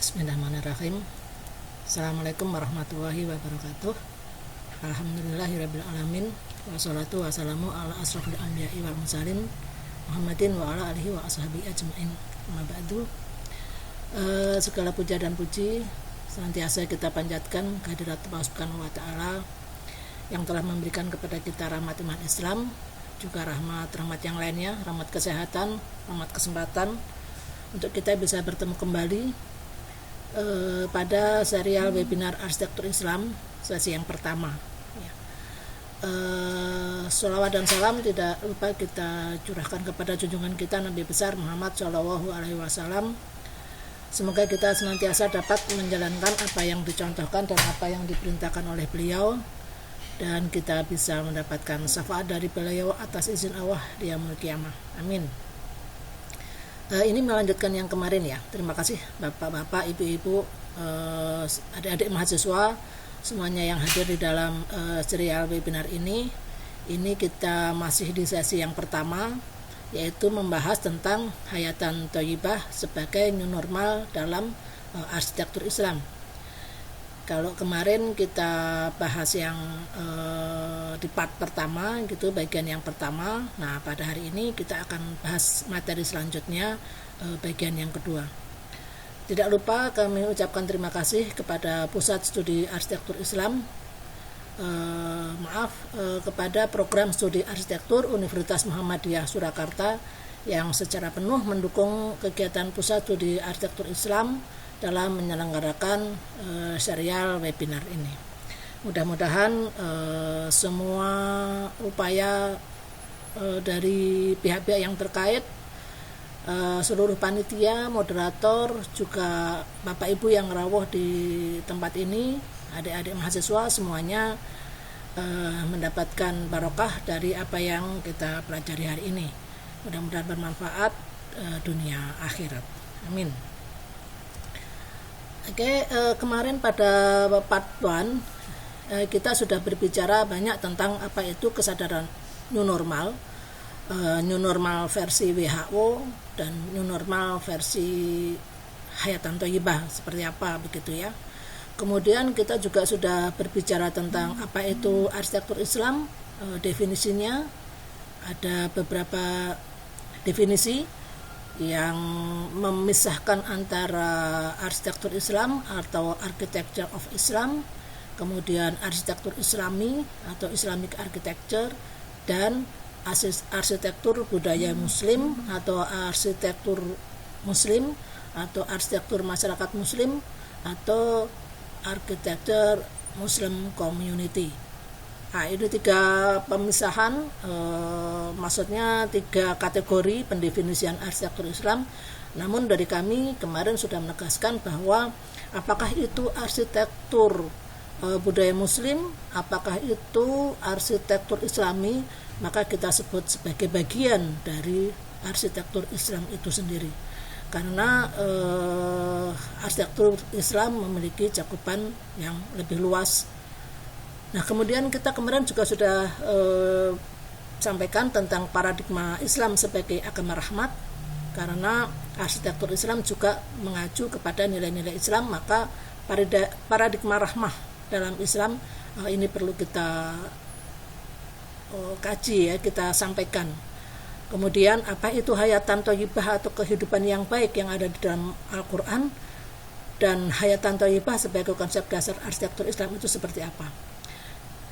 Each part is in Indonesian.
Bismillahirrahmanirrahim. Assalamualaikum warahmatullahi wabarakatuh. Alhamdulillahirabbil alamin. Wassalatu wassalamu ala asrofil anbiya'i wal mursalin Muhammadin wa ala alihi wa ashabihi ajmain. Amma ba'du. Segala puja dan puji senantiasa kita panjatkan kehadirat Allah Subhanahu wa taala yang telah memberikan kepada kita rahmat iman Islam, juga rahmat yang lainnya, rahmat kesehatan, rahmat kesempatan untuk kita bisa bertemu kembali pada serial webinar Arsitektur Islam sesi yang pertama. Sholawat dan salam tidak lupa kita curahkan kepada junjungan kita Nabi besar Muhammad Shallallahu Alaihi Wasallam. Semoga kita senantiasa dapat menjalankan apa yang dicontohkan dan apa yang diperintahkan oleh beliau, dan kita bisa mendapatkan syafaat dari beliau atas izin Allah di yaumul qiyamah. Amin. Ini melanjutkan yang kemarin ya. Terima kasih bapak-bapak, ibu-ibu, adik-adik mahasiswa semuanya yang hadir di dalam serial webinar ini. Ini kita masih di sesi yang pertama, yaitu membahas tentang hayatan thayyibah sebagai new normal dalam arsitektur Islam. Kalau kemarin kita bahas yang di part pertama gitu, bagian yang pertama. Nah, pada hari ini kita akan bahas materi selanjutnya, bagian yang kedua. Tidak lupa kami ucapkan terima kasih kepada Pusat Studi Arsitektur Islam, kepada Program Studi Arsitektur Universitas Muhammadiyah Surakarta yang secara penuh mendukung kegiatan Pusat Studi Arsitektur Islam dalam menyelenggarakan serial webinar ini. Mudah-mudahan semua upaya dari pihak-pihak yang terkait, seluruh panitia, moderator, juga Bapak Ibu yang rawuh di tempat ini, adik-adik mahasiswa semuanya mendapatkan barokah dari apa yang kita pelajari hari ini. Mudah-mudahan bermanfaat dunia akhirat. Amin. Oke, kemarin pada part 1 kita sudah berbicara banyak tentang apa itu kesadaran new normal, new normal versi WHO dan new normal versi hayatan thayyibah seperti apa begitu ya. Kemudian kita juga sudah berbicara tentang apa itu arsitektur Islam, definisinya ada beberapa definisi yang memisahkan antara arsitektur Islam atau architecture of Islam, kemudian arsitektur Islami atau Islamic architecture, dan arsitektur budaya Muslim atau arsitektur Muslim atau arsitektur masyarakat Muslim atau arsitektur Muslim community. Nah, ini 3 pemisahan, maksudnya 3 kategori pendefinisian arsitektur Islam. Namun dari kami kemarin sudah menegaskan bahwa apakah itu arsitektur budaya Muslim, apakah itu arsitektur Islami, maka kita sebut sebagai bagian dari arsitektur Islam itu sendiri. Karena arsitektur Islam memiliki cakupan yang lebih luas. Nah, kemudian kita kemarin juga sudah sampaikan tentang paradigma Islam sebagai agama rahmat, karena arsitektur Islam juga mengacu kepada nilai-nilai Islam, maka paradigma rahmah dalam Islam ini perlu kita kaji ya, kita sampaikan. Kemudian apa itu hayatan thayyibah atau kehidupan yang baik yang ada di dalam Al-Quran, dan hayatan thayyibah sebagai konsep dasar arsitektur Islam itu seperti apa.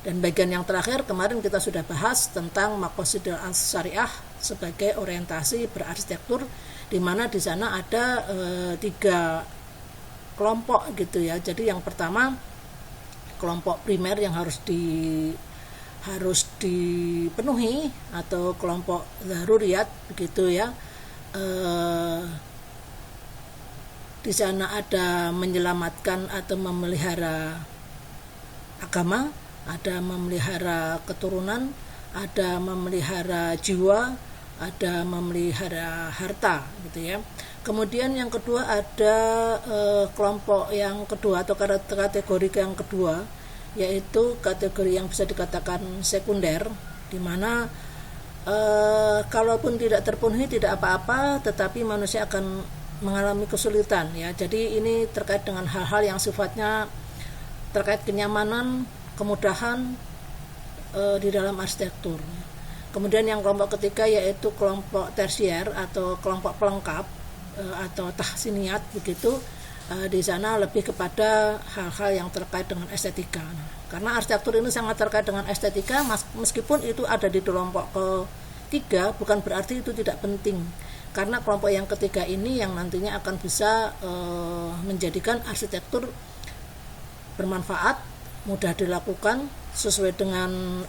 Dan bagian yang terakhir kemarin kita sudah bahas tentang maqasidul syariah sebagai orientasi berarsitektur, di mana di sana ada 3 kelompok gitu ya. Jadi yang pertama kelompok primer yang harus dipenuhi atau kelompok zaruriyat begitu ya. Di sana ada menyelamatkan atau memelihara agama, ada memelihara keturunan, ada memelihara jiwa, ada memelihara harta gitu ya. Kemudian yang kedua ada kelompok yang kedua atau kategori yang kedua, yaitu kategori yang bisa dikatakan sekunder, di mana kalaupun tidak terpenuhi tidak apa-apa, tetapi manusia akan mengalami kesulitan ya. Jadi ini terkait dengan hal-hal yang sifatnya terkait kenyamanan, kemudahan di dalam arsitektur. Kemudian yang kelompok ketiga yaitu kelompok tersier atau kelompok pelengkap atau tahsiniat begitu. Di sana lebih kepada hal-hal yang terkait dengan estetika. Karena arsitektur ini sangat terkait dengan estetika, meskipun itu ada di kelompok ketiga, bukan berarti itu tidak penting. Karena kelompok yang ketiga ini yang nantinya akan bisa menjadikan arsitektur bermanfaat, mudah dilakukan sesuai dengan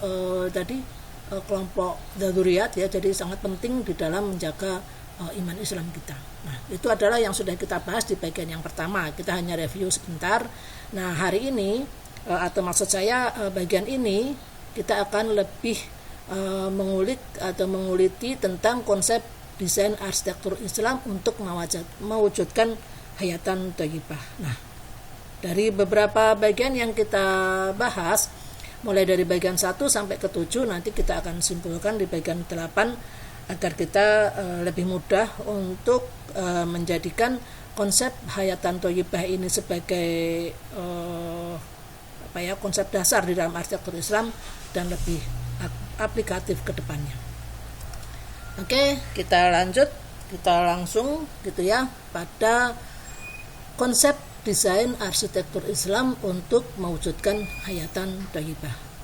kelompok dzurriyyat ya. Jadi sangat penting di dalam menjaga iman Islam kita. Nah, itu adalah yang sudah kita bahas di bagian yang pertama. Kita hanya review sebentar. Nah, hari ini atau maksud saya bagian ini kita akan lebih mengulik atau menguliti tentang konsep desain arsitektur Islam untuk mewujudkan hayatan thayyibah. Nah, dari beberapa bagian yang kita bahas, mulai dari bagian 1 sampai ke 7, nanti kita akan simpulkan di bagian 8 agar kita lebih mudah untuk menjadikan konsep hayatan thayyibah ini sebagai konsep dasar di dalam arsitektur Islam dan lebih aplikatif ke depannya. Oke, kita lanjut, kita langsung gitu ya pada konsep desain arsitektur Islam untuk mewujudkan hayatan thayyibah.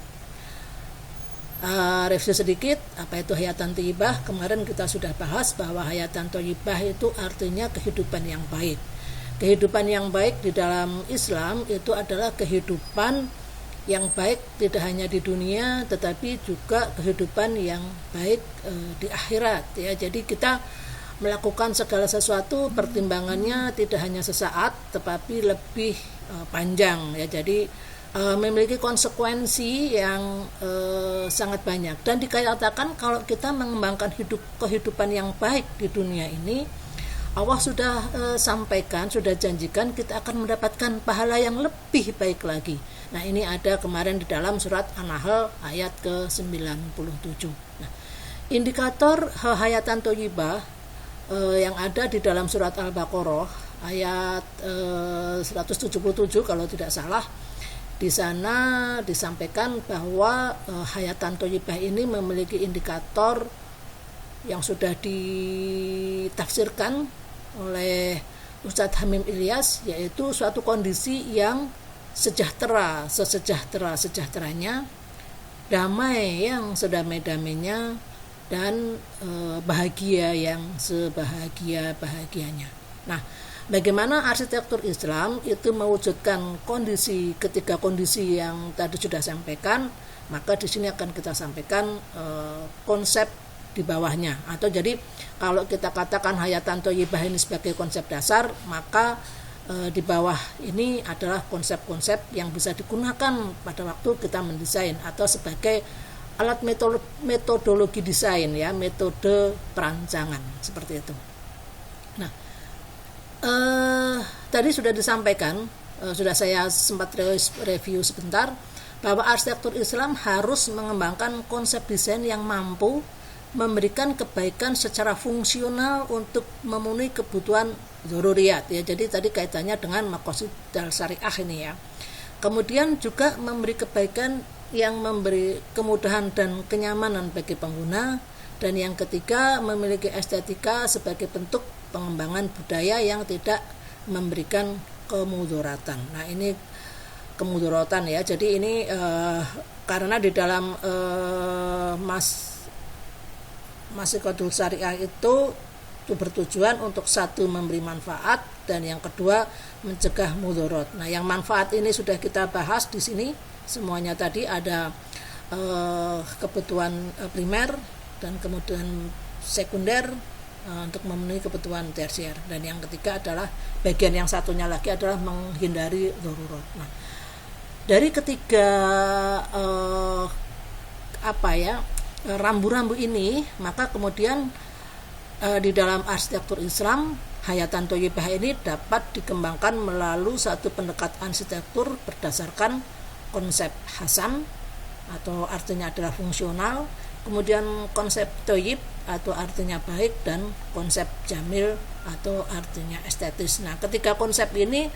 Review sedikit, apa itu hayatan thayyibah? Kemarin kita sudah bahas bahwa hayatan thayyibah itu artinya kehidupan yang baik. Kehidupan yang baik di dalam Islam itu adalah kehidupan yang baik tidak hanya di dunia, tetapi juga kehidupan yang baik di akhirat ya. Jadi kita melakukan segala sesuatu pertimbangannya tidak hanya sesaat tetapi lebih panjang ya. Jadi memiliki konsekuensi yang sangat banyak, dan dikatakan kalau kita mengembangkan kehidupan yang baik di dunia ini, Allah sudah sampaikan, sudah janjikan kita akan mendapatkan pahala yang lebih baik lagi. Nah, ini ada kemarin di dalam surat An-Nahl ayat ke-97. Nah, indikator hayatan thayyibah yang ada di dalam surat Al-Baqarah ayat 177 kalau tidak salah, di sana disampaikan bahwa hayatan thayyibah ini memiliki indikator yang sudah ditafsirkan oleh Ustadz Hamim Ilyas, yaitu suatu kondisi yang sejahtera-sejahteranya, damai yang sedamai-damainya, dan bahagia yang sebahagia-bahagianya. Nah, bagaimana arsitektur Islam itu mewujudkan ketiga kondisi yang tadi sudah sampaikan, maka di sini akan kita sampaikan konsep di bawahnya. Atau jadi kalau kita katakan hayatan thayyibah ini sebagai konsep dasar, maka di bawah ini adalah konsep-konsep yang bisa digunakan pada waktu kita mendesain atau sebagai alat metodologi desain ya, metode perancangan seperti itu. Nah, tadi sudah disampaikan, sudah saya sempat review sebentar, bahwa arsitektur Islam harus mengembangkan konsep desain yang mampu memberikan kebaikan secara fungsional untuk memenuhi kebutuhan dzurriyyat ya. Jadi tadi kaitannya dengan maqasid syariah ini ya. Kemudian juga memberi kebaikan yang memberi kemudahan dan kenyamanan bagi pengguna, dan yang ketiga memiliki estetika sebagai bentuk pengembangan budaya yang tidak memberikan kemudharatan. Nah, ini kemudharatan ya. Jadi ini karena di dalam Maqasid syariah itu bertujuan untuk satu memberi manfaat, dan yang kedua mencegah mudharat. Nah, yang manfaat ini sudah kita bahas di sini semuanya. Tadi ada kebutuhan primer dan kemudian sekunder untuk memenuhi kebutuhan tersier, dan yang ketiga adalah bagian yang satunya lagi adalah menghindari darurat. Nah, dari ketiga rambu-rambu ini, maka kemudian di dalam arsitektur Islam, hayatan thayyibah ini dapat dikembangkan melalui satu pendekatan arsitektur berdasarkan konsep Hasan, atau artinya adalah fungsional, kemudian konsep toyib atau artinya baik, dan konsep jamil atau artinya estetis. Nah, ketiga konsep ini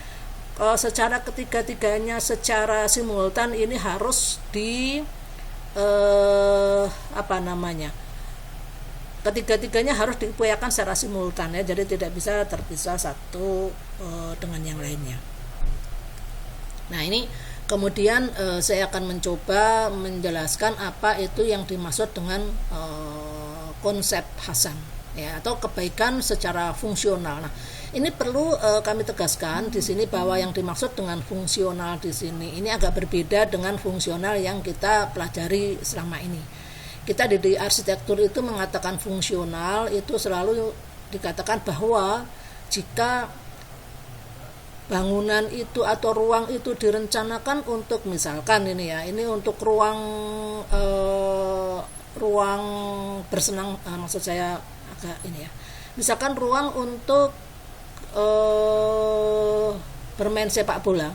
secara ketiga-tiganya secara simultan ini harus ketiga-tiganya harus diupayakan secara simultan ya, jadi tidak bisa terpisah satu dengan yang lainnya. Nah, ini kemudian saya akan mencoba menjelaskan apa itu yang dimaksud dengan konsep hasan ya, atau kebaikan secara fungsional. Nah, ini perlu kami tegaskan di sini bahwa yang dimaksud dengan fungsional di sini ini agak berbeda dengan fungsional yang kita pelajari selama ini. Kita di arsitektur itu mengatakan fungsional itu selalu dikatakan bahwa jika bangunan itu atau ruang itu direncanakan untuk, misalkan ini ya, ini untuk ruang bersenang, maksud saya agak ini ya, misalkan ruang untuk bermain sepak bola,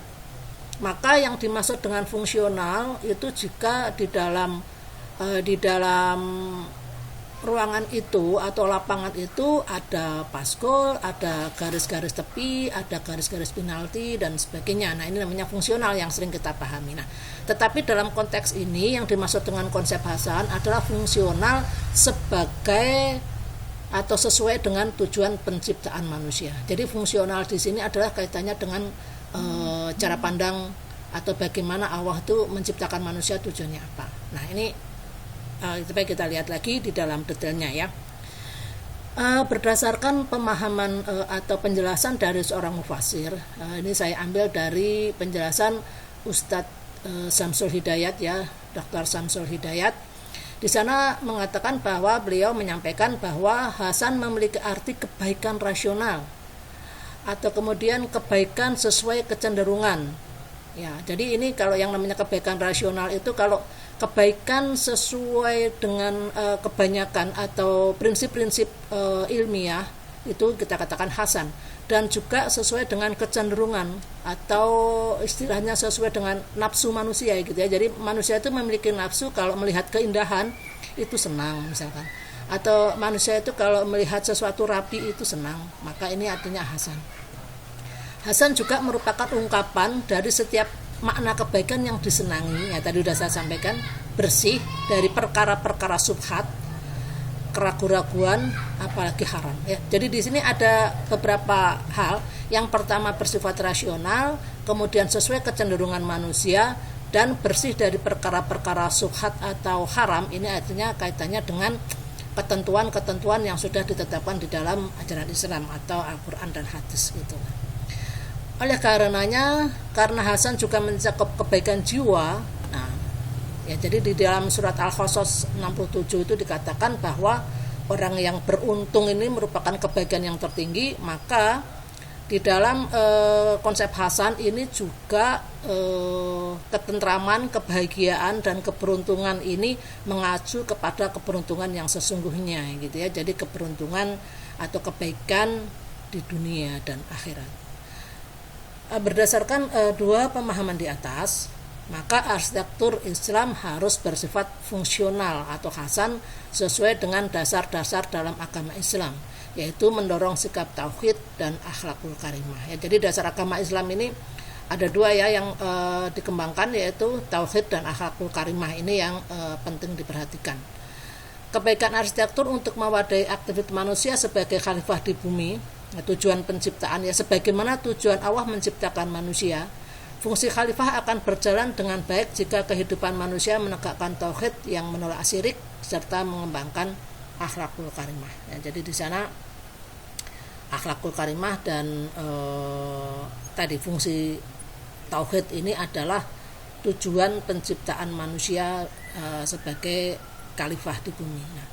maka yang dimaksud dengan fungsional itu jika di dalam ruangan itu atau lapangan itu ada paskul, ada garis-garis tepi, ada garis-garis penalti dan sebagainya. Nah, ini namanya fungsional yang sering kita pahami. Nah, tetapi dalam konteks ini yang dimaksud dengan konsep hasan adalah fungsional sebagai atau sesuai dengan tujuan penciptaan manusia. Jadi fungsional di sini adalah kaitannya dengan cara pandang atau bagaimana Allah itu menciptakan manusia, tujuannya apa. Nah, ini supaya kita lihat lagi di dalam detailnya ya. Berdasarkan pemahaman atau penjelasan dari seorang mufasir, ini saya ambil dari penjelasan Ustadz Samsul Hidayat ya, Dr. Samsul Hidayat. Di sana mengatakan bahwa beliau menyampaikan bahwa hasan memiliki arti kebaikan rasional atau kemudian kebaikan sesuai kecenderungan. Ya, jadi ini kalau yang namanya kebaikan rasional itu kalau kebaikan sesuai dengan kebanyakan atau prinsip-prinsip ilmiah itu kita katakan hasan, dan juga sesuai dengan kecenderungan atau istilahnya sesuai dengan nafsu manusia gitu ya. Jadi manusia itu memiliki nafsu kalau melihat keindahan itu senang misalkan, atau manusia itu kalau melihat sesuatu rapi itu senang, maka ini artinya hasan. Hasan juga merupakan ungkapan dari setiap makna kebaikan yang disenangi ya, tadi sudah saya sampaikan, bersih dari perkara-perkara subhat, keraguan-raguan, apalagi haram ya. Jadi di sini ada beberapa hal. Yang pertama bersifat rasional, kemudian sesuai kecenderungan manusia, dan bersih dari perkara-perkara subhat atau haram. Ini artinya kaitannya dengan ketentuan-ketentuan yang sudah ditetapkan di dalam ajaran Islam atau Al-Quran dan hadis gitu. Oleh karenanya, karena hasan juga mencakup kebaikan jiwa. Nah, ya, jadi di dalam surat Al-Qasas 67 itu dikatakan bahwa orang yang beruntung ini merupakan kebaikan yang tertinggi. Maka di dalam konsep hasan ini juga ketentraman, kebahagiaan dan keberuntungan ini mengacu kepada keberuntungan yang sesungguhnya gitu ya. Jadi keberuntungan atau kebaikan di dunia dan akhirat. Berdasarkan dua pemahaman di atas, maka arsitektur Islam harus bersifat fungsional atau hasan sesuai dengan dasar-dasar dalam agama Islam, yaitu mendorong sikap tauhid dan akhlakul karimah ya. Jadi dasar agama Islam ini ada dua ya yang dikembangkan, yaitu tauhid dan akhlakul karimah. Ini yang penting diperhatikan. Kebaikan arsitektur untuk mewadai aktivitas manusia sebagai khalifah di bumi. Tujuan penciptaan ya, sebagaimana tujuan Allah menciptakan manusia, fungsi khalifah akan berjalan dengan baik jika kehidupan manusia menegakkan tauhid yang menolak syirik serta mengembangkan akhlakul karimah ya. Jadi di sana akhlakul karimah dan tadi fungsi tauhid ini adalah tujuan penciptaan manusia sebagai khalifah di bumi. Nah,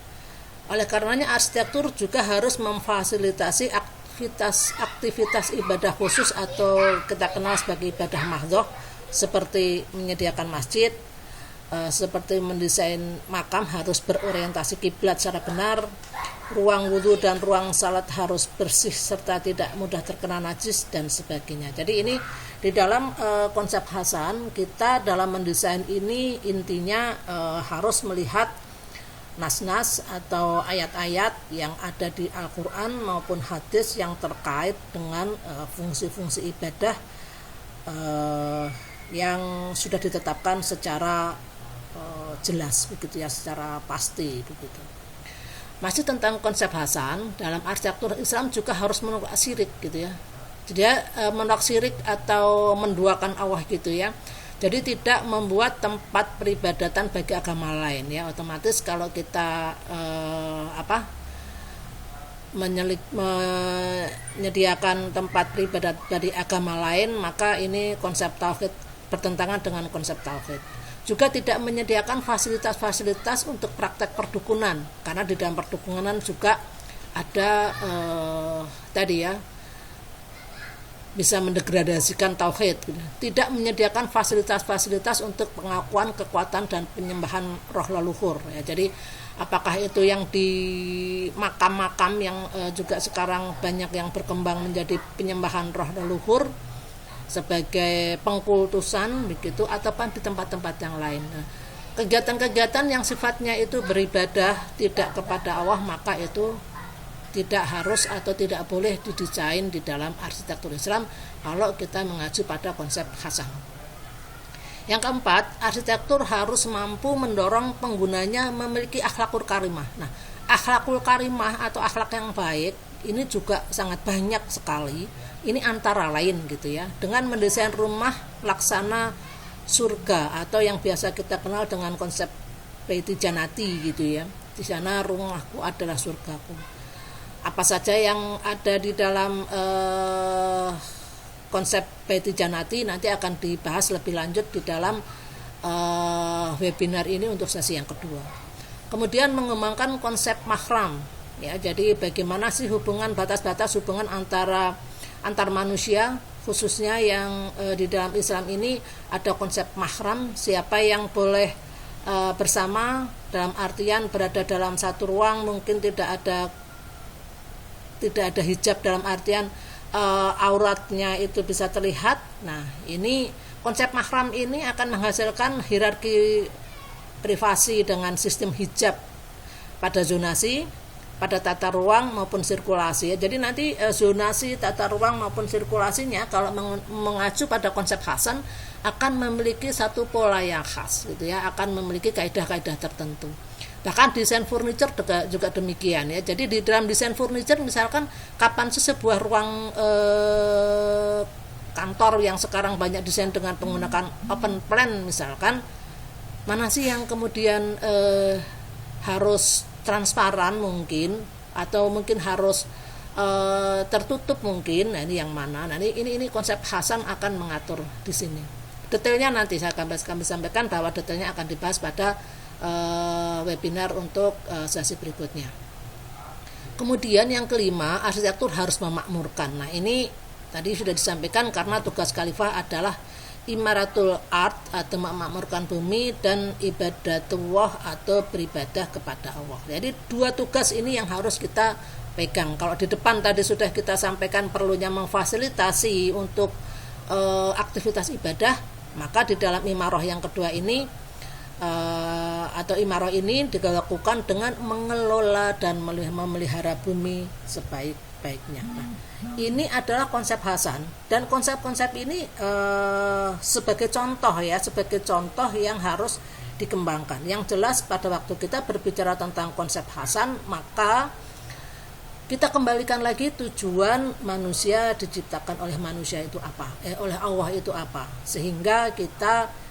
oleh karenanya arsitektur juga harus memfasilitasi aktivitas ibadah khusus atau kita kenal sebagai ibadah mahdhoh, seperti menyediakan masjid, seperti mendesain makam harus berorientasi kiblat secara benar, ruang wudhu dan ruang salat harus bersih serta tidak mudah terkena najis dan sebagainya. Jadi ini di dalam konsep hasan kita dalam mendesain ini intinya harus melihat nas-nas atau ayat-ayat yang ada di Al-Quran maupun hadis yang terkait dengan fungsi-fungsi ibadah yang sudah ditetapkan secara jelas begitu ya, secara pasti begitu. Masih tentang konsep hasan, dalam arsitektur Islam juga harus menolak syirik gitu ya. Jadi menolak syirik atau menduakan Allah gitu ya. Jadi tidak membuat tempat peribadatan bagi agama lain ya. Otomatis kalau kita menyediakan tempat peribadat dari agama lain, maka ini konsep tauhid bertentangan dengan konsep tauhid. Juga tidak menyediakan fasilitas-fasilitas untuk praktek perdukunan, karena di dalam perdukunan juga ada tadi ya, bisa mendegradasikan tauhid. Tidak menyediakan fasilitas-fasilitas untuk pengakuan kekuatan dan penyembahan roh leluhur ya. Jadi apakah itu yang di makam-makam yang juga sekarang banyak yang berkembang menjadi penyembahan roh leluhur sebagai pengkultusan begitu, ataupun di tempat-tempat yang lain. Nah, kegiatan-kegiatan yang sifatnya itu beribadah tidak kepada Allah, maka itu tidak harus atau tidak boleh didesain di dalam arsitektur Islam kalau kita mengacu pada konsep hasan. Yang keempat, arsitektur harus mampu mendorong penggunanya memiliki akhlakul karimah. Nah, akhlakul karimah atau akhlak yang baik ini juga sangat banyak sekali. Ini antara lain gitu ya, dengan mendesain rumah laksana surga atau yang biasa kita kenal dengan konsep Baiti Janati gitu ya. Di sana rumahku adalah surgaku. Apa saja yang ada di dalam konsep Baiti Janati nanti akan dibahas lebih lanjut di dalam webinar ini untuk sesi yang kedua. Kemudian mengembangkan konsep mahram ya, jadi bagaimana sih hubungan, batas-batas hubungan antar manusia, khususnya yang di dalam Islam ini ada konsep mahram, siapa yang boleh bersama, dalam artian berada dalam satu ruang, mungkin tidak ada hijab dalam artian auratnya itu bisa terlihat. Nah, ini konsep mahram ini akan menghasilkan hierarki privasi dengan sistem hijab pada zonasi, pada tata ruang maupun sirkulasi. Jadi nanti zonasi, tata ruang maupun sirkulasinya kalau mengacu pada konsep hasan akan memiliki satu pola yang khas gitu ya, akan memiliki kaidah-kaidah tertentu. Bahkan desain furniture juga demikian ya. Jadi di dalam desain furniture misalkan kapan sih sebuah ruang kantor yang sekarang banyak desain dengan menggunakan open plan misalkan, mana sih yang kemudian harus transparan mungkin, atau mungkin harus tertutup mungkin. Nah, ini yang mana? Nah, ini konsep hasan akan mengatur di sini. Detailnya nanti kami sampaikan bahwa detailnya akan dibahas pada webinar untuk sesi berikutnya. Kemudian yang kelima, arsitektur harus memakmurkan. Nah, ini tadi sudah disampaikan karena tugas khalifah adalah imaratul art atau memakmurkan bumi dan ibadatullah atau beribadah kepada Allah. Jadi dua tugas ini yang harus kita pegang. Kalau di depan tadi sudah kita sampaikan perlunya memfasilitasi untuk aktivitas ibadah, maka di dalam imarah yang kedua ini atau imarah ini dilakukan dengan mengelola dan memelihara bumi sebaik-baiknya. Nah, ini adalah konsep hasan, dan konsep-konsep ini sebagai contoh yang harus dikembangkan. Yang jelas pada waktu kita berbicara tentang konsep hasan, maka kita kembalikan lagi tujuan manusia diciptakan oleh manusia itu apa, oleh Allah itu apa, sehingga kita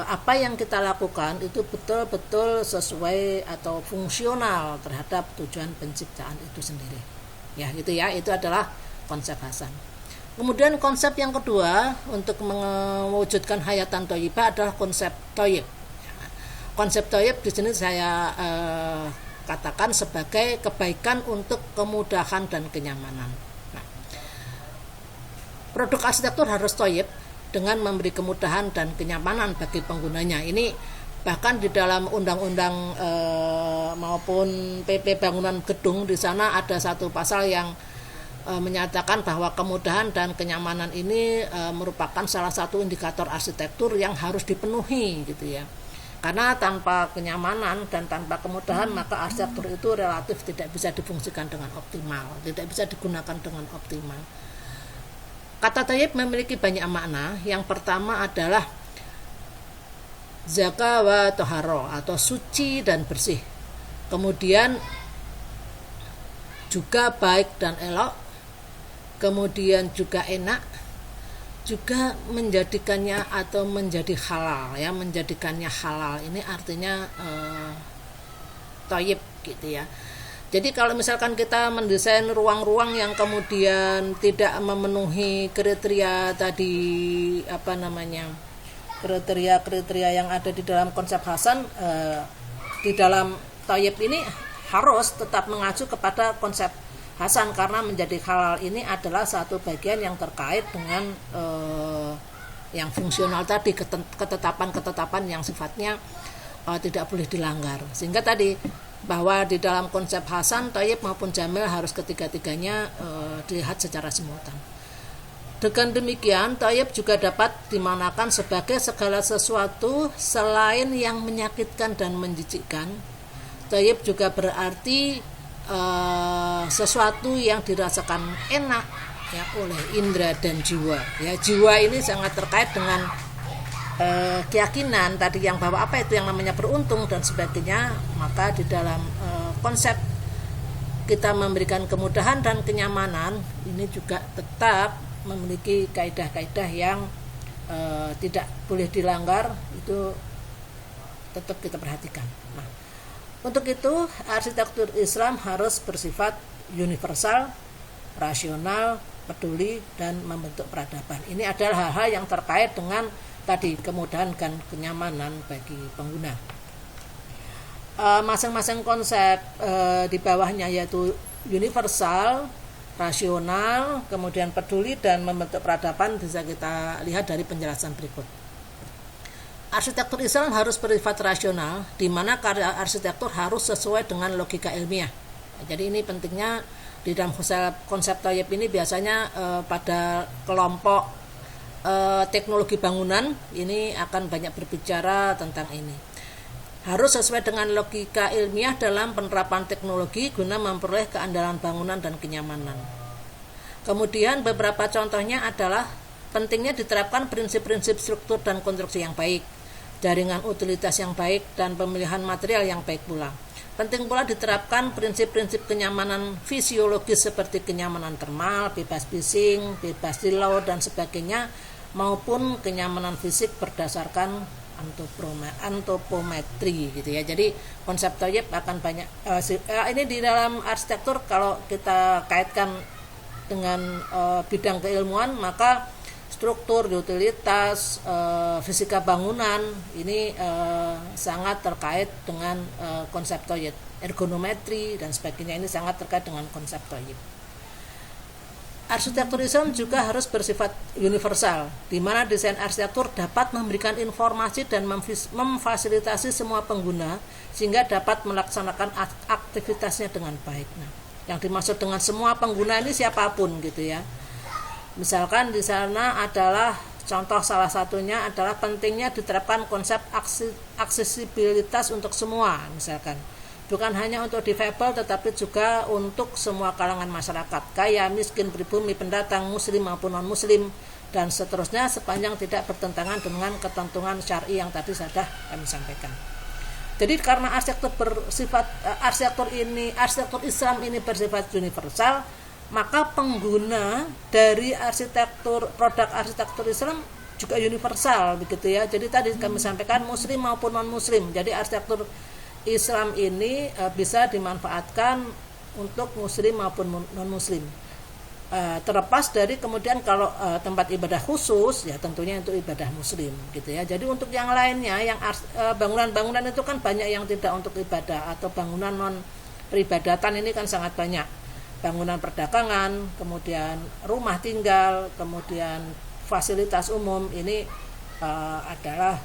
apa yang kita lakukan itu betul-betul sesuai atau fungsional terhadap tujuan penciptaan itu sendiri. Ya, itu adalah konsep hasan. Kemudian konsep yang kedua untuk mewujudkan hayatan thayyibah adalah konsep thayyib. Konsep thayyib di sini saya katakan sebagai kebaikan untuk kemudahan dan kenyamanan. Nah, produk arsitektur harus thayyib dengan memberi kemudahan dan kenyamanan bagi penggunanya. Ini bahkan di dalam undang-undang maupun PP bangunan gedung, di sana ada satu pasal yang menyatakan bahwa kemudahan dan kenyamanan ini merupakan salah satu indikator arsitektur yang harus dipenuhi gitu ya. Karena tanpa kenyamanan dan tanpa kemudahan maka arsitektur itu relatif tidak bisa difungsikan dengan optimal, tidak bisa digunakan dengan optimal. Kata thayyib memiliki banyak makna. Yang pertama adalah zaka wa toharo atau suci dan bersih. Kemudian juga baik dan elok. Kemudian juga enak. Juga menjadikannya atau menjadi halal, ya, menjadikannya halal. Ini artinya thayyib gitu ya. Jadi kalau misalkan kita mendesain ruang-ruang yang kemudian tidak memenuhi kriteria tadi, kriteria yang ada di dalam konsep Hasan, di dalam thayyib ini harus tetap mengacu kepada konsep Hasan, karena menjadi halal ini adalah satu bagian yang terkait dengan yang fungsional tadi, ketetapan-ketetapan yang sifatnya tidak boleh dilanggar. Sehingga tadi bahwa di dalam konsep Hasan, thayyib maupun jamil harus ketiga-tiganya dilihat secara simultan. Dengan demikian, thayyib juga dapat dimaknakan sebagai segala sesuatu selain yang menyakitkan dan menjijikkan. Thayyib juga berarti sesuatu yang dirasakan enak ya oleh indera dan jiwa. Ya, jiwa ini sangat terkait dengan keyakinan tadi yang bahwa apa itu yang namanya beruntung dan sebagainya. Maka di dalam konsep kita memberikan kemudahan dan kenyamanan ini juga tetap memiliki kaidah-kaidah yang tidak boleh dilanggar, itu tetap kita perhatikan. Nah, untuk itu arsitektur Islam harus bersifat universal, rasional, peduli, dan membentuk peradaban. Ini adalah hal-hal yang terkait dengan tadi kemudahan dan kenyamanan bagi pengguna. Masing-masing konsep di bawahnya yaitu universal, rasional, kemudian peduli, dan membentuk peradaban bisa kita lihat dari penjelasan berikut. Arsitektur Islam harus bersifat rasional, di mana karya arsitektur harus sesuai dengan logika ilmiah. Jadi ini pentingnya di dalam konsep thayyib ini biasanya pada kelompok teknologi bangunan ini akan banyak berbicara tentang ini. Harus sesuai dengan logika ilmiah dalam penerapan teknologi guna memperoleh keandalan bangunan dan kenyamanan. Kemudian beberapa contohnya adalah pentingnya diterapkan prinsip-prinsip struktur dan konstruksi yang baik, jaringan utilitas yang baik, dan pemilihan material yang baik pula. Penting pula diterapkan prinsip-prinsip kenyamanan fisiologis seperti kenyamanan termal, bebas bising, bebas silau, dan sebagainya, maupun kenyamanan fisik berdasarkan antropometri gitu ya. Jadi konsep thayyib akan banyak ini di dalam arsitektur. Kalau kita kaitkan dengan bidang keilmuan, maka struktur, utilitas, fisika bangunan ini sangat terkait dengan konsep thayyib. Ergonometri dan sebagainya ini sangat terkait dengan konsep thayyib. Arsitektur Islam juga harus bersifat universal, di mana desain arsitektur dapat memberikan informasi dan memfasilitasi semua pengguna sehingga dapat melaksanakan aktivitasnya dengan baik. Nah, yang dimaksud dengan semua pengguna ini siapapun gitu ya. Misalkan di sana adalah contoh salah satunya adalah pentingnya diterapkan konsep aksesibilitas untuk semua, misalkan. Bukan hanya untuk difabel tetapi juga untuk semua kalangan masyarakat, kaya, miskin, pribumi, pendatang, muslim maupun non-muslim, dan seterusnya sepanjang tidak bertentangan dengan ketentuan syar'i yang tadi sudah kami sampaikan. Jadi karena arsitektur Islam ini bersifat universal, maka pengguna dari produk arsitektur Islam juga universal begitu ya. Jadi tadi kami sampaikan muslim maupun non-muslim. Jadi arsitektur Islam ini bisa dimanfaatkan untuk muslim maupun non-muslim. Terlepas dari kemudian kalau tempat ibadah khusus ya tentunya untuk ibadah muslim gitu ya. Jadi untuk yang lainnya yang bangunan-bangunan itu kan banyak yang tidak untuk ibadah, atau bangunan non peribadatan ini kan sangat banyak. Bangunan perdagangan, kemudian rumah tinggal, kemudian fasilitas umum ini adalah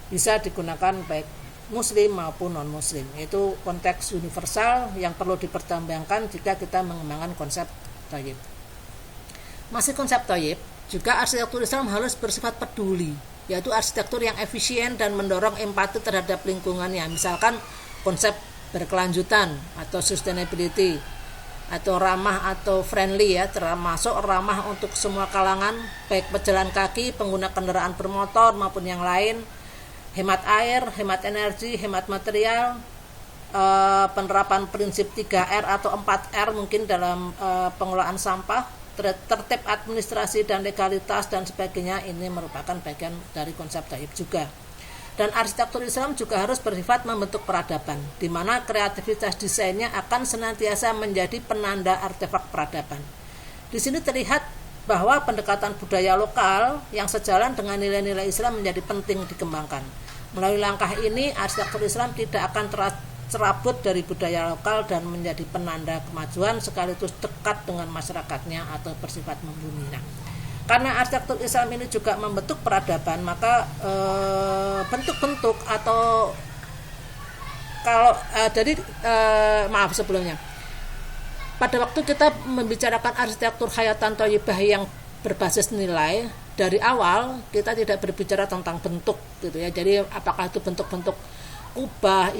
bisa digunakan baik muslim maupun non muslim. Itu konteks universal yang perlu dipertimbangkan jika kita mengembangkan konsep thayyib. Masih konsep thayyib Juga arsitektur Islam harus bersifat peduli, yaitu arsitektur yang efisien dan mendorong empati terhadap lingkungannya. Misalkan konsep berkelanjutan atau sustainability, atau ramah atau friendly ya, termasuk ramah untuk semua kalangan, baik pejalan kaki, pengguna kendaraan bermotor maupun yang lain, hemat air, hemat energi, hemat material, penerapan prinsip 3R atau 4R mungkin dalam pengelolaan sampah, tertib administrasi dan legalitas dan sebagainya. Ini merupakan bagian dari konsep thayyib juga. Dan arsitektur Islam juga harus bersifat membentuk peradaban, di mana kreativitas desainnya akan senantiasa menjadi penanda artefak peradaban. Di sini terlihat bahwa pendekatan budaya lokal yang sejalan dengan nilai-nilai Islam menjadi penting dikembangkan. Melalui langkah ini, arsitektur Islam tidak akan tercerabut dari budaya lokal dan menjadi penanda kemajuan sekaligus dekat dengan masyarakatnya atau bersifat membumi. Nah, karena arsitektur Islam ini juga membentuk peradaban, maka bentuk-bentuk atau maaf sebelumnya, pada waktu kita membicarakan arsitektur hayatan thayyibah yang berbasis nilai, dari awal kita tidak berbicara tentang bentuk gitu ya. Jadi apakah itu bentuk-bentuk kubah,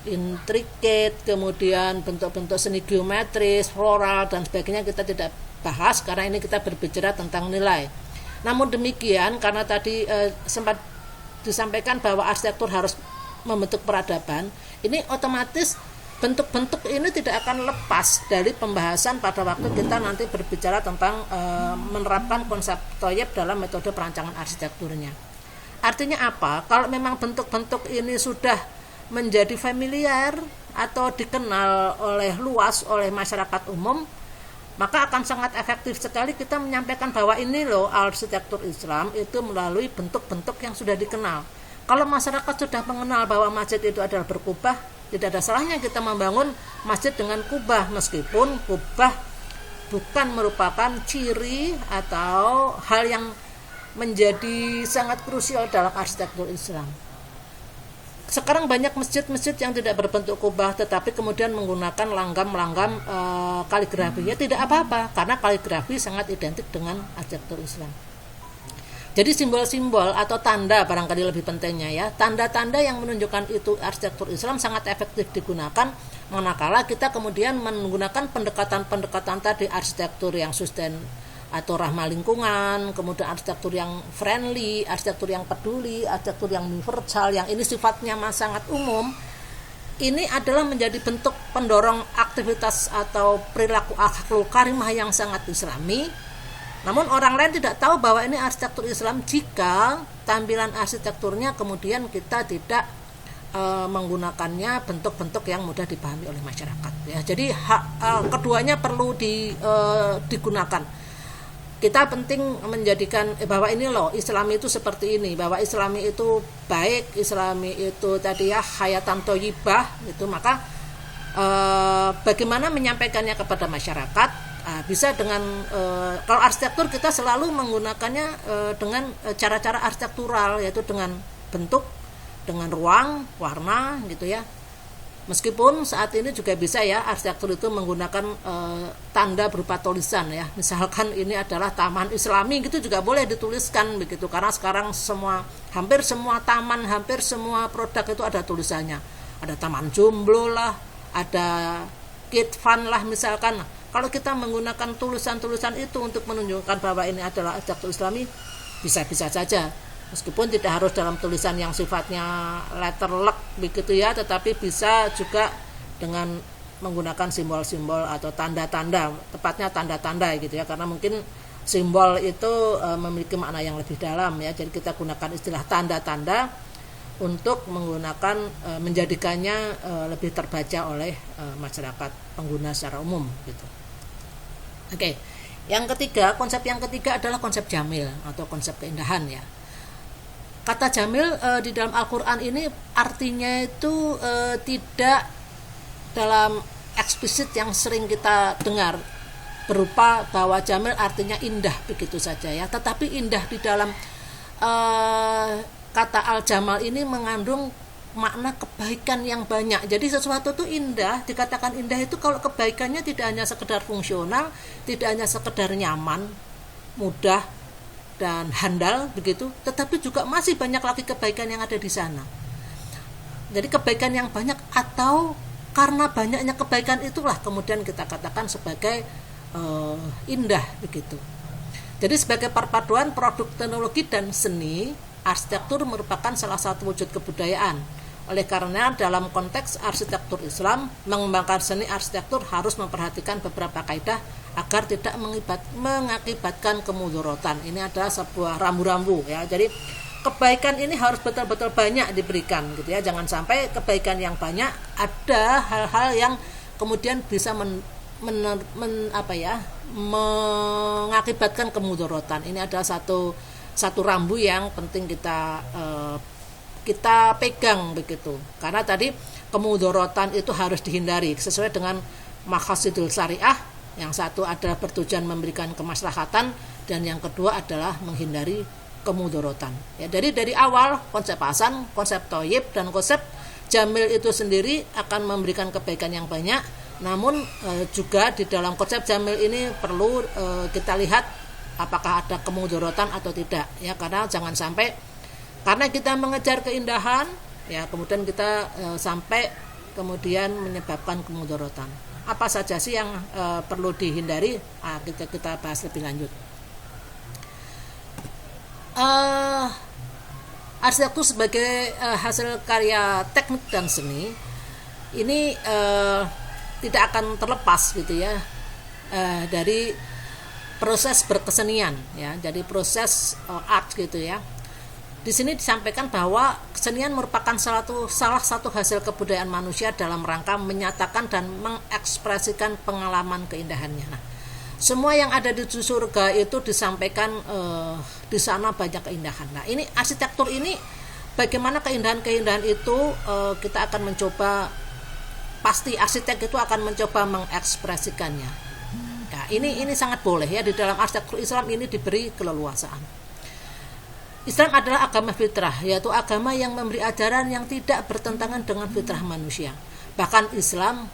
intricate, kemudian bentuk-bentuk seni geometris, floral dan sebagainya kita tidak bahas, karena ini kita berbicara tentang nilai. Namun demikian, karena tadi sempat disampaikan bahwa arsitektur harus membentuk peradaban, ini otomatis bentuk-bentuk ini tidak akan lepas dari pembahasan pada waktu kita nanti berbicara tentang menerapkan konsep thayyib dalam metode perancangan arsitekturnya. Artinya apa? Kalau memang bentuk-bentuk ini sudah menjadi familiar atau dikenal oleh luas oleh masyarakat umum, maka akan sangat efektif sekali kita menyampaikan bahwa ini loh arsitektur Islam itu melalui bentuk-bentuk yang sudah dikenal. Kalau masyarakat sudah mengenal bahwa masjid itu adalah berkubah, tidak ada salahnya kita membangun masjid dengan kubah, meskipun kubah bukan merupakan ciri atau hal yang menjadi sangat krusial dalam arsitektur Islam. Sekarang banyak masjid-masjid yang tidak berbentuk kubah tetapi kemudian menggunakan langgam-langgam kaligrafi. Ya tidak apa-apa, karena kaligrafi sangat identik dengan arsitektur Islam. Jadi simbol-simbol atau tanda barangkali lebih pentingnya ya. Tanda-tanda yang menunjukkan itu arsitektur Islam sangat efektif digunakan manakala kita kemudian menggunakan pendekatan-pendekatan tadi, arsitektur yang sustain atau ramah lingkungan, kemudian arsitektur yang friendly, arsitektur yang peduli, arsitektur yang universal, yang ini sifatnya sangat umum. Ini adalah menjadi bentuk pendorong aktivitas atau perilaku akhlakul karimah yang sangat islami. Namun orang lain tidak tahu bahwa ini arsitektur Islam jika tampilan arsitekturnya kemudian kita tidak menggunakannya bentuk-bentuk yang mudah dipahami oleh masyarakat ya. Jadi keduanya perlu digunakan. Kita penting menjadikan bahwa ini loh Islami itu seperti ini, bahwa Islami itu baik, Islami itu tadi ya hayatan thayyibah gitu. Maka bagaimana menyampaikannya kepada masyarakat, bisa dengan kalau arsitektur kita selalu menggunakannya dengan cara-cara arsitektural, yaitu dengan bentuk, dengan ruang, warna gitu ya. Meskipun saat ini juga bisa ya arsitektur itu menggunakan tanda berupa tulisan ya. Misalkan ini adalah taman Islami gitu juga boleh dituliskan begitu, karena sekarang hampir semua taman, hampir semua produk itu ada tulisannya. Ada taman jomblo lah, ada kid fun lah misalkan. Kalau kita menggunakan tulisan-tulisan itu untuk menunjukkan bahwa ini adalah arsitektur Islami, bisa-bisa saja. Meskipun tidak harus dalam tulisan yang sifatnya letterlock begitu ya, tetapi bisa juga dengan menggunakan simbol-simbol atau tanda-tanda, tepatnya tanda-tanda gitu ya, karena mungkin simbol itu memiliki makna yang lebih dalam ya. Jadi kita gunakan istilah tanda-tanda untuk menggunakan menjadikannya lebih terbaca oleh masyarakat pengguna secara umum gitu. Oke. Yang ketiga, konsep yang ketiga adalah konsep jamil atau konsep keindahan ya. Kata jamil di dalam Al-Quran ini artinya itu tidak dalam eksplisit yang sering kita dengar berupa bahwa jamil artinya indah begitu saja ya, tetapi indah di dalam kata al-jamal ini mengandung makna kebaikan yang banyak. Jadi sesuatu itu indah, dikatakan indah itu kalau kebaikannya tidak hanya sekedar fungsional, tidak hanya sekedar nyaman, mudah, dan handal begitu, tetapi juga masih banyak lagi kebaikan yang ada di sana. Jadi kebaikan yang banyak, atau karena banyaknya kebaikan itulah kemudian kita katakan sebagai indah begitu. Jadi sebagai perpaduan produk teknologi dan seni, arsitektur merupakan salah satu wujud kebudayaan. Oleh karena dalam konteks arsitektur Islam, mengembangkan seni arsitektur harus memperhatikan beberapa kaidah agar tidak mengakibatkan kemudorotan. Ini adalah sebuah rambu-rambu ya. Jadi kebaikan ini harus betul-betul banyak diberikan gitu ya. Jangan sampai kebaikan yang banyak ada hal-hal yang kemudian bisa mengakibatkan kemudorotan. Ini adalah satu rambu yang penting kita pegang begitu. Karena tadi kemudorotan itu harus dihindari sesuai dengan maqasidul syariah. Yang satu adalah bertujuan memberikan kemaslahatan, dan yang kedua adalah menghindari kemudorotan. Ya, dari awal konsep hasan, konsep thayyib, dan konsep jamil itu sendiri akan memberikan kebaikan yang banyak. Namun juga di dalam konsep jamil ini perlu kita lihat apakah ada kemudorotan atau tidak ya, karena jangan sampai karena kita mengejar keindahan ya kemudian kita sampai kemudian menyebabkan kemudorotan. Apa saja sih yang perlu dihindari? Kita bahas lebih lanjut. Arsitektur sebagai hasil karya teknik dan seni ini tidak akan terlepas gitu ya dari proses berkesenian ya. Jadi proses art gitu ya. Di sini disampaikan bahwa kesenian merupakan salah satu hasil kebudayaan manusia dalam rangka menyatakan dan mengekspresikan pengalaman keindahannya. Nah, semua yang ada di surga itu disampaikan di sana banyak keindahan. Nah, ini arsitektur ini bagaimana keindahan-keindahan itu kita akan mencoba, pasti arsitek itu akan mencoba mengekspresikannya. Nah, ini sangat boleh ya, di dalam arsitektur Islam ini diberi keleluasaan. Islam adalah agama fitrah, yaitu agama yang memberi ajaran yang tidak bertentangan dengan fitrah manusia. Bahkan Islam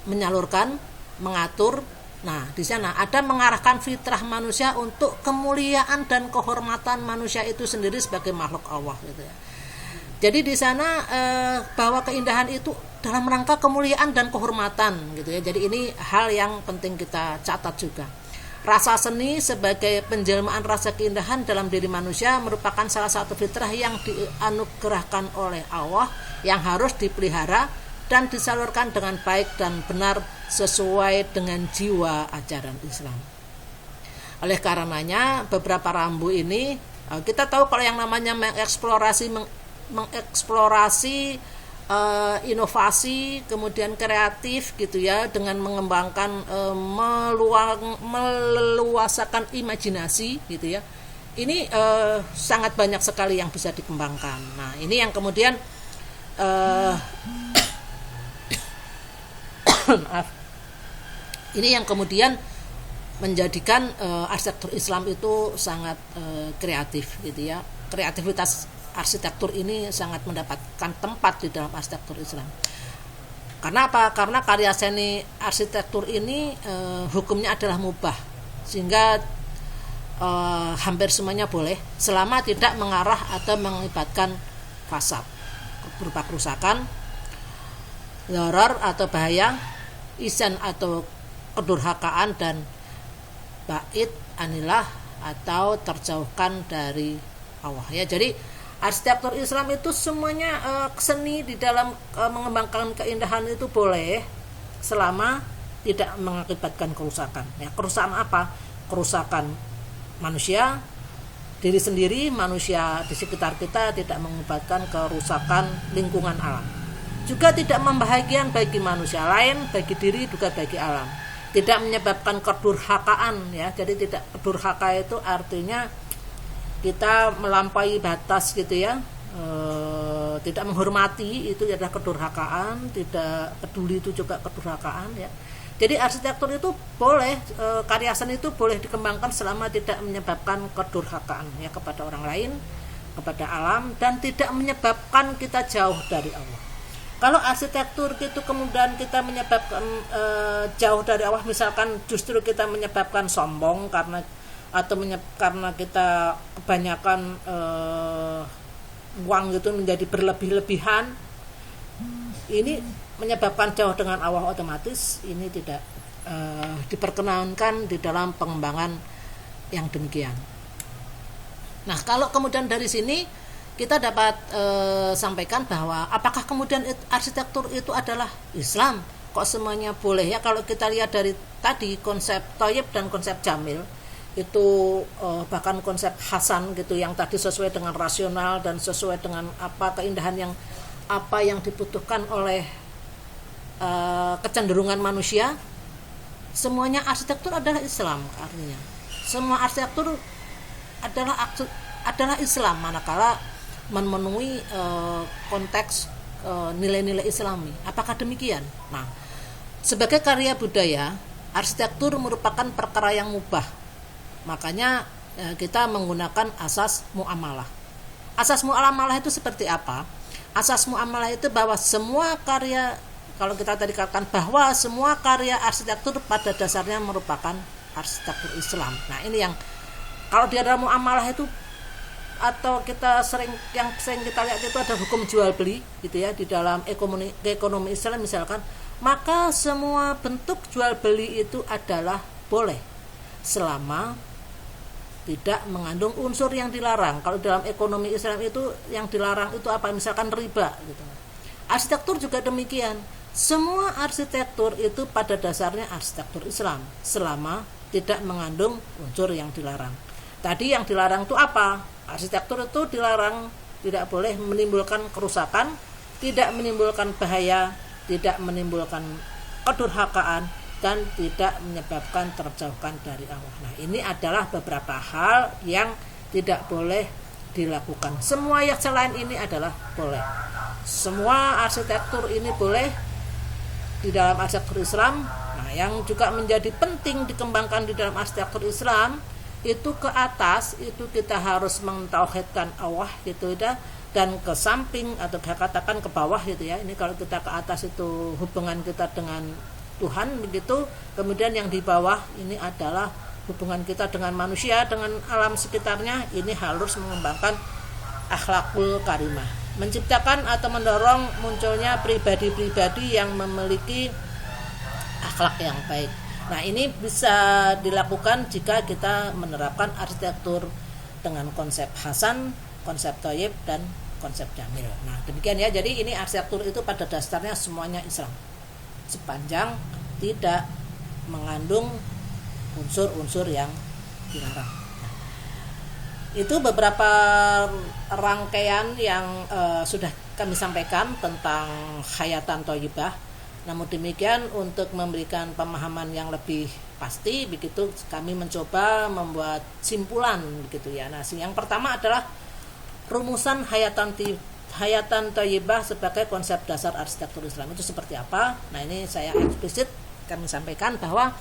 menyalurkan, mengatur, nah di sana ada mengarahkan fitrah manusia untuk kemuliaan dan kehormatan manusia itu sendiri sebagai makhluk Allah gitu ya. Jadi di sana bahwa keindahan itu dalam rangka kemuliaan dan kehormatan gitu ya. Jadi ini hal yang penting kita catat juga. Rasa seni sebagai penjelmaan rasa keindahan dalam diri manusia merupakan salah satu fitrah yang dianugerahkan oleh Allah, yang harus dipelihara dan disalurkan dengan baik dan benar sesuai dengan jiwa ajaran Islam. Oleh karenanya beberapa rambu ini kita tahu kalau yang namanya mengeksplorasi inovasi, kemudian kreatif gitu ya, dengan mengembangkan meluasakan imajinasi gitu ya. Ini sangat banyak sekali yang bisa dikembangkan. Nah, ini yang kemudian ini yang kemudian menjadikan arsitektur Islam itu sangat kreatif gitu ya. Kreativitas arsitektur ini sangat mendapatkan tempat di dalam arsitektur Islam. Karena apa? Karena karya seni arsitektur ini hukumnya adalah mubah, sehingga hampir semuanya boleh selama tidak mengarah atau mengakibatkan fasad berupa kerusakan, zarar atau bahaya, isan atau kedurhakaan, dan ba'id anillah atau terjauhkan dari Allah ya. Jadi arsitektur Islam itu semuanya seni di dalam mengembangkan keindahan itu boleh selama tidak mengakibatkan kerusakan ya. Kerusakan apa? Kerusakan manusia, diri sendiri, manusia di sekitar kita, tidak mengakibatkan kerusakan lingkungan alam, juga tidak membahagiakan bagi manusia lain, bagi diri juga bagi alam, tidak menyebabkan kedurhakaan ya. Jadi tidak, kedurhaka itu artinya kita melampaui batas gitu ya, tidak menghormati, itu adalah kedurhakaan. Tidak peduli, itu juga kedurhakaan ya. Jadi arsitektur itu boleh, karya seni itu boleh dikembangkan selama tidak menyebabkan kedurhakaan ya kepada orang lain, kepada alam, dan tidak menyebabkan kita jauh dari Allah. Kalau arsitektur itu kemudian kita menyebabkan jauh dari Allah, misalkan justru kita menyebabkan sombong karena atau karena kita kebanyakan uang gitu menjadi berlebih-lebihan, ini menyebabkan jauh dengan Allah, otomatis ini tidak diperkenankan di dalam pengembangan yang demikian. Nah, kalau kemudian dari sini kita dapat sampaikan bahwa apakah kemudian arsitektur itu adalah Islam? Kok semuanya boleh ya? Kalau kita lihat dari tadi konsep Thayyib dan konsep Jamil itu, bahkan konsep Hasan gitu yang tadi sesuai dengan rasional dan sesuai dengan apa keindahan yang dibutuhkan oleh kecenderungan manusia, semuanya arsitektur adalah Islam. Artinya semua arsitektur adalah Islam manakala memenuhi konteks nilai-nilai Islami. Apakah demikian? Nah, sebagai karya budaya, arsitektur merupakan perkara yang mubah. Makanya kita menggunakan asas muamalah. Asas muamalah itu seperti apa? Asas muamalah itu bahwa semua karya, kalau kita tadi katakan bahwa semua karya arsitektur pada dasarnya merupakan arsitektur Islam. Nah, ini yang kalau di dalam muamalah itu, atau yang sering kita lihat itu ada hukum jual beli gitu ya, di dalam ekonomi Islam misalkan, maka semua bentuk jual beli itu adalah boleh selama tidak mengandung unsur yang dilarang. Kalau dalam ekonomi Islam itu yang dilarang itu apa? Misalkan riba gitu. Arsitektur juga demikian. Semua arsitektur itu pada dasarnya arsitektur Islam selama tidak mengandung unsur yang dilarang. Tadi yang dilarang itu apa? Arsitektur itu dilarang tidak boleh menimbulkan kerusakan, tidak menimbulkan bahaya, tidak menimbulkan kedurhakaan, dan tidak menyebabkan terjauhkan dari Allah. Nah, ini adalah beberapa hal yang tidak boleh dilakukan. Semua yang selain ini adalah boleh. Semua arsitektur ini boleh di dalam arsitektur Islam. Nah, yang juga menjadi penting dikembangkan di dalam arsitektur Islam itu ke atas itu kita harus mentauhidkan Allah gitu ya, dan ke samping atau katakan ke bawah gitu ya. Ini kalau kita ke atas itu hubungan kita dengan Tuhan begitu, kemudian yang di bawah ini adalah hubungan kita dengan manusia, dengan alam sekitarnya. Ini harus mengembangkan akhlakul karimah, menciptakan atau mendorong munculnya pribadi-pribadi yang memiliki akhlak yang baik. Nah, ini bisa dilakukan jika kita menerapkan arsitektur dengan konsep Hasan, konsep Thayyib, dan konsep Jamil. Nah, demikian ya. Jadi ini arsitektur itu pada dasarnya semuanya Islam, sepanjang tidak mengandung unsur-unsur yang dilarang. Itu beberapa rangkaian yang sudah kami sampaikan tentang Hayatan Thayyibah. Namun demikian, untuk memberikan pemahaman yang lebih pasti begitu, kami mencoba membuat simpulan begitu ya. Nah, yang pertama adalah rumusan Hayatan Thayyibah sebagai konsep dasar arsitektur Islam itu seperti apa. Nah, ini saya eksplisit kami sampaikan bahwa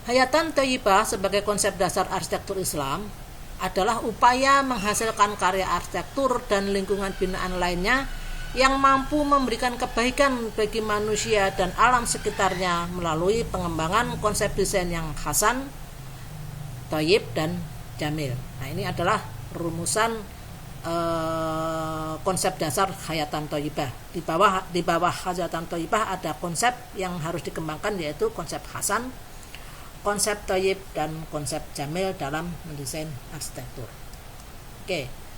Hayatan Thayyibah sebagai konsep dasar arsitektur Islam adalah upaya menghasilkan karya arsitektur dan lingkungan binaan lainnya yang mampu memberikan kebaikan bagi manusia dan alam sekitarnya melalui pengembangan konsep desain yang Hasan, Thayyib, dan Jamil. Nah, ini adalah rumusan konsep dasar Hayatan Thayyibah. Di bawah Hayatan Thayyibah ada konsep yang harus dikembangkan, yaitu konsep Hasan, konsep Thayyib, dan konsep Jamil dalam mendesain arsitektur. Oke.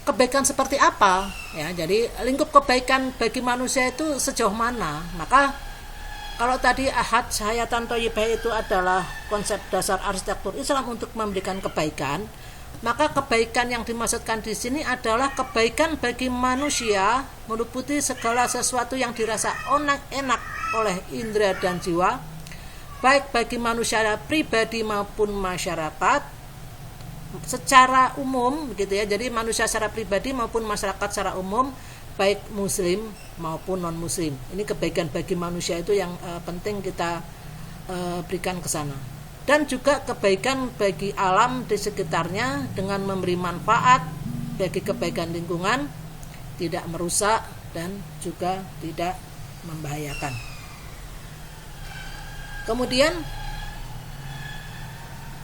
Kebaikan seperti apa? Ya, jadi lingkup kebaikan bagi manusia itu sejauh mana? Maka kalau tadi Hayatan Thayyibah itu adalah konsep dasar arsitektur Islam untuk memberikan kebaikan, maka kebaikan yang dimaksudkan di sini adalah kebaikan bagi manusia meliputi segala sesuatu yang dirasa enak oleh indera dan jiwa, baik bagi manusia pribadi maupun masyarakat secara umum begitu ya. Jadi manusia secara pribadi maupun masyarakat secara umum, baik muslim maupun non muslim. Ini kebaikan bagi manusia itu yang penting kita berikan ke sana. Dan juga kebaikan bagi alam di sekitarnya dengan memberi manfaat bagi kebaikan lingkungan, tidak merusak dan juga tidak membahayakan. Kemudian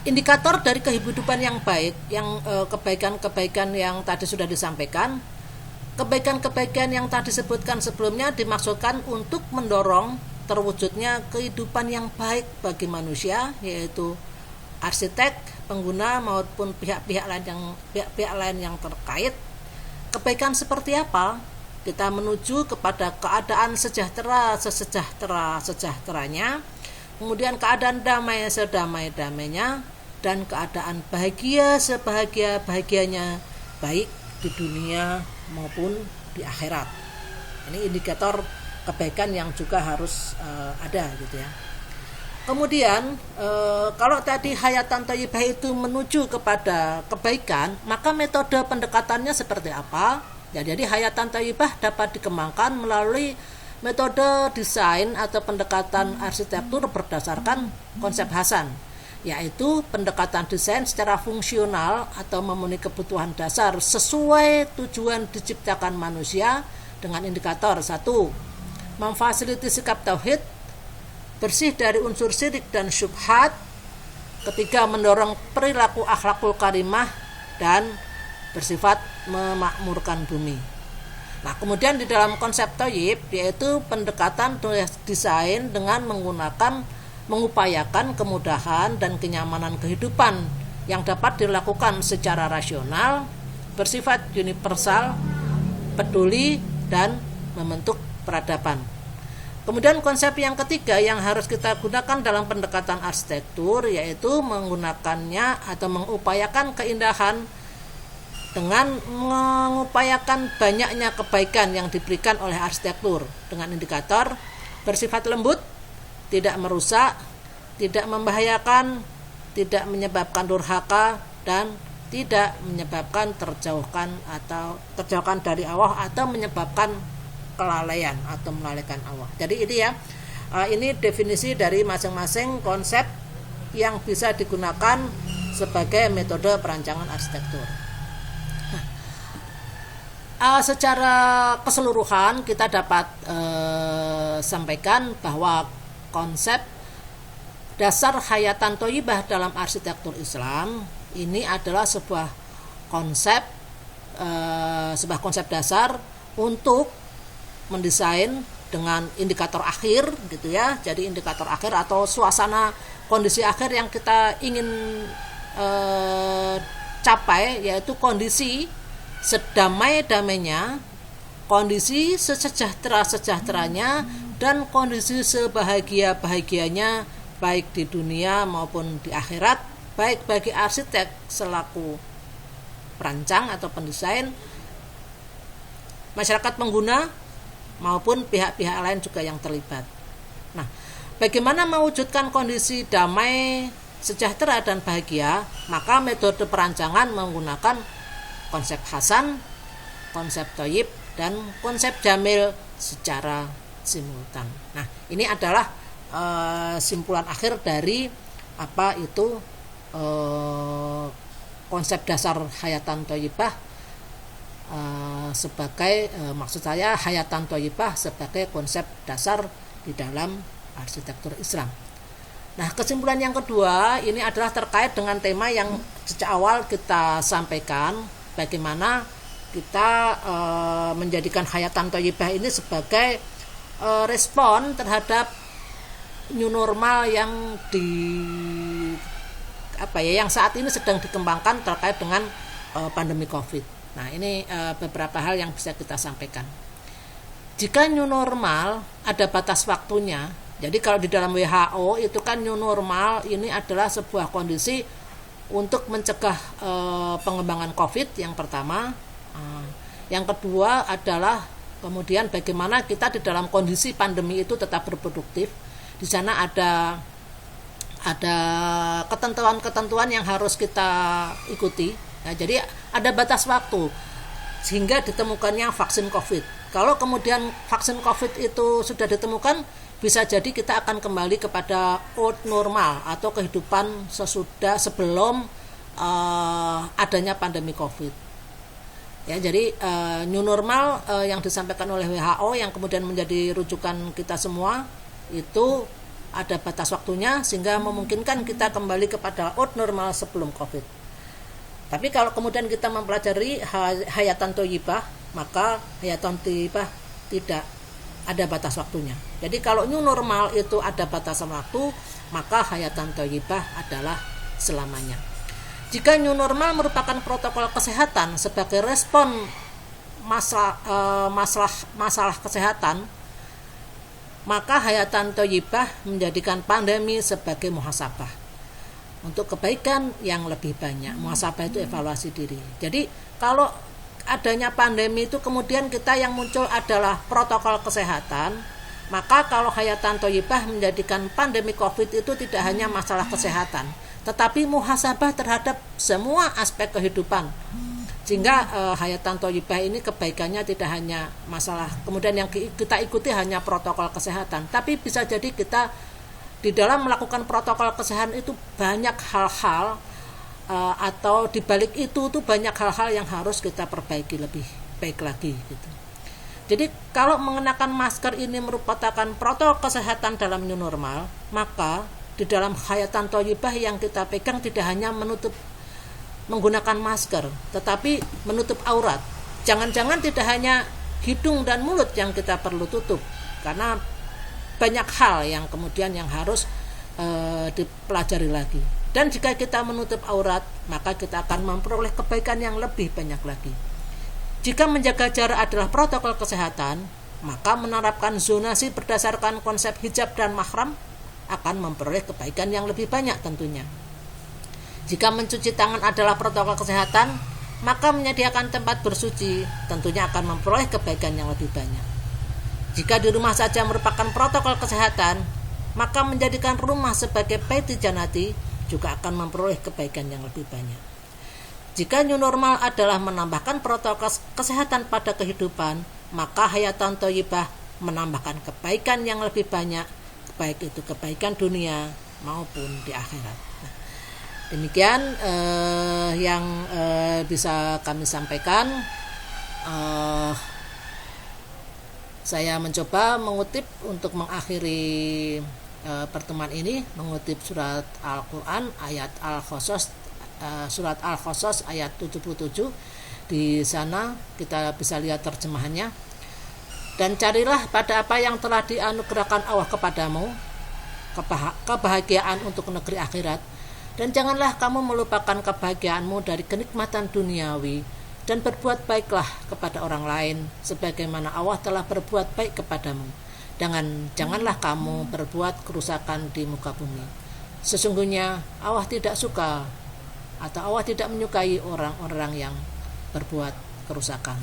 indikator dari kehidupan yang baik, yang kebaikan-kebaikan yang tadi sudah disampaikan. Kebaikan-kebaikan yang tadi disebutkan sebelumnya dimaksudkan untuk mendorong terwujudnya kehidupan yang baik bagi manusia, yaitu arsitek, pengguna maupun pihak-pihak lain yang terkait. Kebaikan seperti apa? Kita menuju kepada keadaan sejahtera-sejahteranya, kemudian keadaan damai sedamai-damainya, dan keadaan bahagia sebahagia-bahagianya, baik di dunia maupun di akhirat. Ini indikator kebaikan yang juga harus ada gitu ya. Kemudian kalau tadi hayatan thayyibah itu menuju kepada kebaikan, maka metode pendekatannya seperti apa? Ya, jadi hayatan thayyibah dapat dikembangkan melalui metode desain atau pendekatan arsitektur berdasarkan konsep Hasan, yaitu pendekatan desain secara fungsional atau memenuhi kebutuhan dasar sesuai tujuan diciptakan manusia dengan indikator 1. Memfasilitasi sikap tauhid, bersih dari unsur syirik dan syubhat. Ketiga, mendorong perilaku akhlakul karimah dan bersifat memakmurkan bumi. Nah, kemudian di dalam konsep thayyib, yaitu pendekatan desain dengan mengupayakan kemudahan dan kenyamanan kehidupan yang dapat dilakukan secara rasional, bersifat universal, peduli, dan membentuk peradaban. Kemudian konsep yang ketiga yang harus kita gunakan dalam pendekatan arsitektur, yaitu menggunakannya atau mengupayakan keindahan dengan mengupayakan banyaknya kebaikan yang diberikan oleh arsitektur dengan indikator bersifat lembut, tidak merusak, tidak membahayakan, tidak menyebabkan durhaka, dan tidak menyebabkan terjauhkan dari Allah atau menyebabkan kelalaian atau melalaikan Allah. Jadi ini ya, ini definisi dari masing-masing konsep yang bisa digunakan sebagai metode perancangan arsitektur. Secara keseluruhan kita dapat sampaikan bahwa konsep dasar hayatan thayyibah dalam arsitektur Islam ini adalah sebuah konsep dasar untuk mendesain dengan indikator akhir gitu ya. Jadi indikator akhir atau suasana kondisi akhir yang kita ingin capai, yaitu kondisi sedamai-damainya, kondisi sejahtera-sejahteranya, dan kondisi sebahagia-bahagianya baik di dunia maupun di akhirat, baik bagi arsitek selaku perancang atau pendesain, masyarakat pengguna, maupun pihak-pihak lain juga yang terlibat. Nah, bagaimana mewujudkan kondisi damai, sejahtera, dan bahagia? Maka metode perancangan menggunakan konsep Hasan, konsep thayyib, dan konsep jamil secara simultan. Nah, ini adalah simpulan akhir dari apa itu konsep dasar hayatan thayyibah, sebagai maksud saya hayatan thayyibah sebagai konsep dasar di dalam arsitektur Islam. Nah, kesimpulan yang kedua ini adalah terkait dengan tema yang sejak awal kita sampaikan, bagaimana kita menjadikan hayatan thayyibah ini sebagai respon terhadap new normal yang yang saat ini sedang dikembangkan terkait dengan pandemi Covid. Nah, ini beberapa hal yang bisa kita sampaikan. Jika new normal ada batas waktunya, jadi kalau di dalam WHO itu kan new normal ini adalah sebuah kondisi untuk mencegah pengembangan COVID yang pertama. Yang kedua adalah kemudian bagaimana kita di dalam kondisi pandemi itu tetap berproduktif. Di sana ada ketentuan-ketentuan yang harus kita ikuti. Nah, jadi ada batas waktu sehingga ditemukannya vaksin COVID. Kalau kemudian vaksin COVID itu sudah ditemukan, bisa jadi kita akan kembali kepada old normal atau kehidupan sebelum adanya pandemi COVID. Ya, jadi new normal yang disampaikan oleh WHO yang kemudian menjadi rujukan kita semua itu ada batas waktunya sehingga memungkinkan kita kembali kepada old normal sebelum COVID. Tapi kalau kemudian kita mempelajari hayatan thayyibah, maka hayatan thayyibah tidak ada batas waktunya. Jadi kalau new normal itu ada batasan waktu, maka hayatan thayyibah adalah selamanya. Jika new normal merupakan protokol kesehatan sebagai respon masalah kesehatan, maka hayatan thayyibah menjadikan pandemi sebagai muhasabah untuk kebaikan yang lebih banyak. Muhasabah itu evaluasi diri. Jadi kalau adanya pandemi itu kemudian kita yang muncul adalah protokol kesehatan, maka kalau hayatan thayyibah menjadikan pandemi COVID itu tidak hanya masalah kesehatan, tetapi muhasabah terhadap semua aspek kehidupan. Sehingga hayatan thayyibah ini kebaikannya tidak hanya masalah kemudian yang kita ikuti hanya protokol kesehatan, tapi bisa jadi kita di dalam melakukan protokol kesehatan itu banyak hal-hal atau dibalik itu tuh banyak hal-hal yang harus kita perbaiki lebih baik lagi gitu. Jadi kalau mengenakan masker ini merupakan protokol kesehatan dalam new normal, maka di dalam hayatan thayyibah yang kita pegang tidak hanya menggunakan masker, tetapi menutup aurat. Jangan-jangan tidak hanya hidung dan mulut yang kita perlu tutup, karena banyak hal yang kemudian yang harus dipelajari lagi. Dan jika kita menutup aurat, maka kita akan memperoleh kebaikan yang lebih banyak lagi. Jika menjaga jarak adalah protokol kesehatan, maka menerapkan zonasi berdasarkan konsep hijab dan mahram akan memperoleh kebaikan yang lebih banyak tentunya. Jika mencuci tangan adalah protokol kesehatan, maka menyediakan tempat bersuci tentunya akan memperoleh kebaikan yang lebih banyak. Jika di rumah saja merupakan protokol kesehatan, maka menjadikan rumah sebagai baiti jannati juga akan memperoleh kebaikan yang lebih banyak. Jika new normal adalah menambahkan protokol kesehatan pada kehidupan, maka hayatan thayyibah menambahkan kebaikan yang lebih banyak, baik itu kebaikan dunia maupun di akhirat. Demikian yang bisa kami sampaikan. Saya mencoba mengutip untuk mengakhiri pertemuan ini, mengutip surat Al-Quran ayat Al-Qasas, surat Al-Qasas ayat 77. Di sana kita bisa lihat terjemahannya. Dan carilah pada apa yang telah dianugerahkan Allah kepadamu, kebahagiaan untuk negeri akhirat, dan janganlah kamu melupakan kebahagiaanmu dari kenikmatan duniawi, dan berbuat baiklah kepada orang lain sebagaimana Allah telah berbuat baik kepadamu. Janganlah kamu berbuat kerusakan di muka bumi. Sesungguhnya Allah tidak suka atau Allah tidak menyukai orang-orang yang berbuat kerusakan.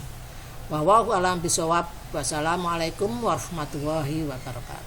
Wallahu a'lam bishawab. Wassalamualaikum warahmatullahi wabarakatuh.